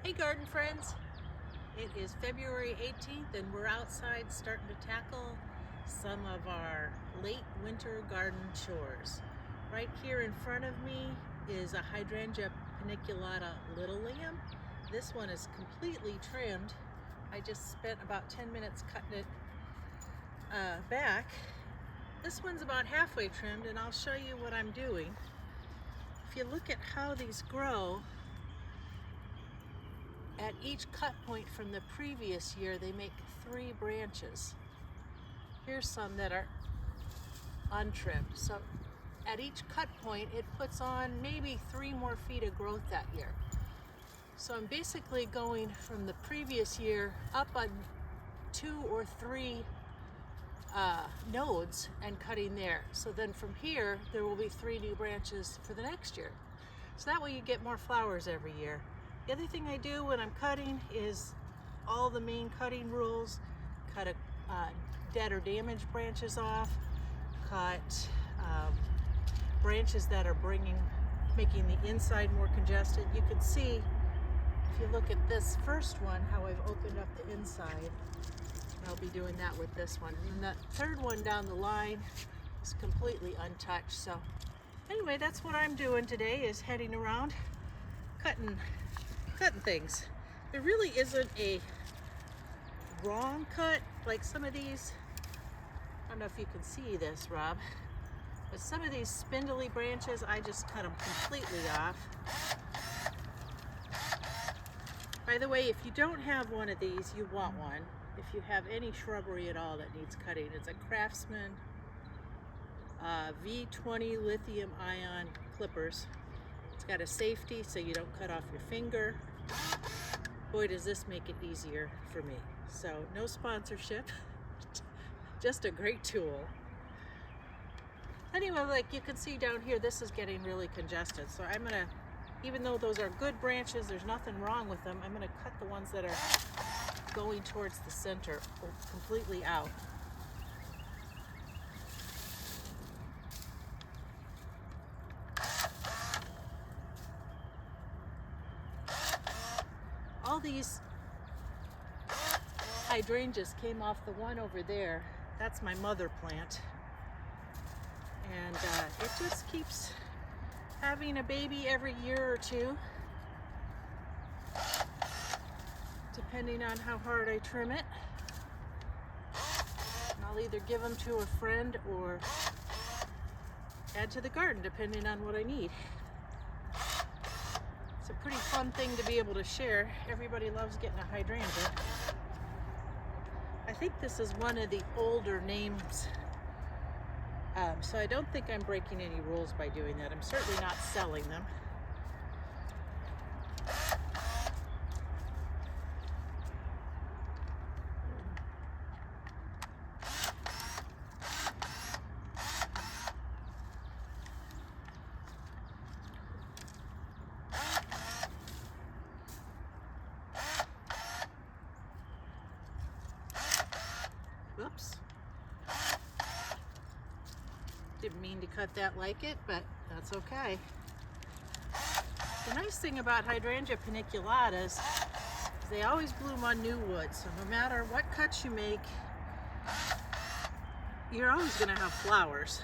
Hey garden friends, it is February 18th and we're outside starting to tackle some of our late winter garden chores. Right here in front of me is a hydrangea paniculata little lamb. This one is completely trimmed. I just spent about 10 minutes cutting it back. This one's about halfway trimmed and I'll show you what I'm doing. If you look at how these grow, at each cut point from the previous year, they make 3 branches. Here's some that are untrimmed. So at each cut point, it puts on maybe 3 more feet of growth that year. So I'm basically going from the previous year up on 2 or 3 nodes and cutting there. So then from here, there will be 3 new branches for the next year. So that way you get more flowers every year. The other thing I do when I'm cutting is all the main cutting rules. Cut dead or damaged branches off. Cut branches that are making the inside more congested. You can see, if you look at this first one, how I've opened up the inside. I'll be doing that with this one. And that third one down the line is completely untouched. So anyway, that's what I'm doing today, is heading around cutting things. There really isn't a wrong cut like some of these. I don't know if you can see this, Rob, but some of these spindly branches, I just cut them completely off. By the way, if you don't have one of these, you want one. If you have any shrubbery at all that needs cutting, it's a Craftsman V20 lithium ion clippers. It's got a safety so you don't cut off your finger. Boy, does this make it easier for me. So no sponsorship, just a great tool. Anyway, like you can see down here, this is getting really congested. So I'm gonna, even though those are good branches, there's nothing wrong with them, I'm gonna cut the ones that are going towards the center completely out. All these hydrangeas came off the one over there. That's my mother plant. And it just keeps having a baby every year or two, depending on how hard I trim it. And I'll either give them to a friend or add to the garden, depending on what I need. It's a pretty fun thing to be able to share. Everybody loves getting a hydrangea. I think this is one of the older names, so I don't think I'm breaking any rules by doing that. I'm certainly not selling them. Whoops. Didn't mean to cut that like it, but that's okay. The nice thing about hydrangea paniculatas is they always bloom on new wood, so no matter what cuts you make, you're always going to have flowers.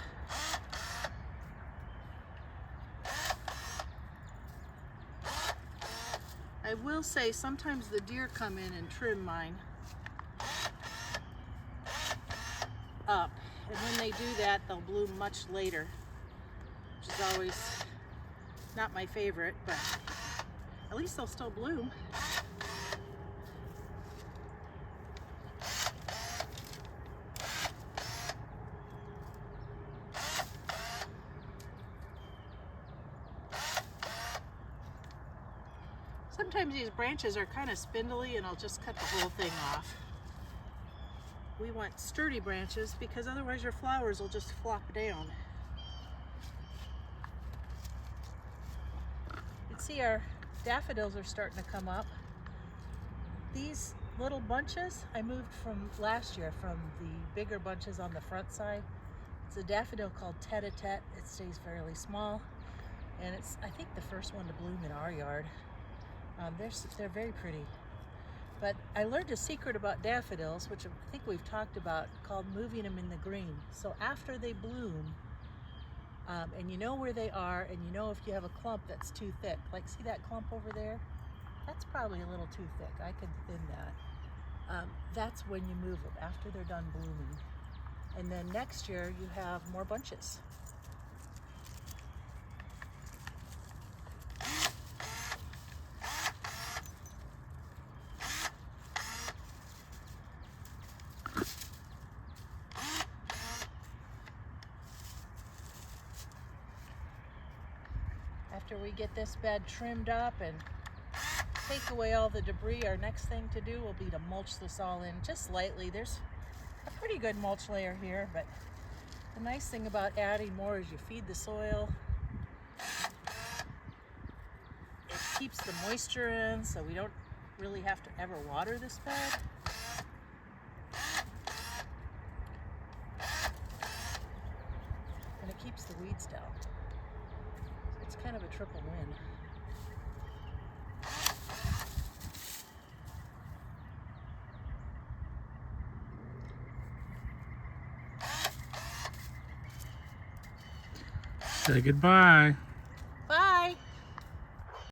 I will say sometimes the deer come in and trim mine up, and when they do that, they'll bloom much later, which is always not my favorite, but at least they'll still bloom. Sometimes these branches are kind of spindly and I'll just cut the whole thing off. We want sturdy branches because otherwise your flowers will just flop down. You can see our daffodils are starting to come up. These little bunches I moved from last year, from the bigger bunches on the front side. It's a daffodil called tete-a-tete. It stays fairly small, and it's, I think, the first one to bloom in our yard. They're very pretty. But I learned a secret about daffodils, which I think we've talked about, called moving them in the green. So after they bloom, and you know where they are, and you know if you have a clump that's too thick, like see that clump over there? That's probably a little too thick. I could thin that. That's when you move them, after they're done blooming. And then next year you have more bunches. After we get this bed trimmed up and take away all the debris, our next thing to do will be to mulch this all in just lightly. There's a pretty good mulch layer here, but the nice thing about adding more is you feed the soil. It keeps the moisture in, so we don't really have to ever water this bed. And it keeps the weeds down. It's kind of a triple win. Say goodbye.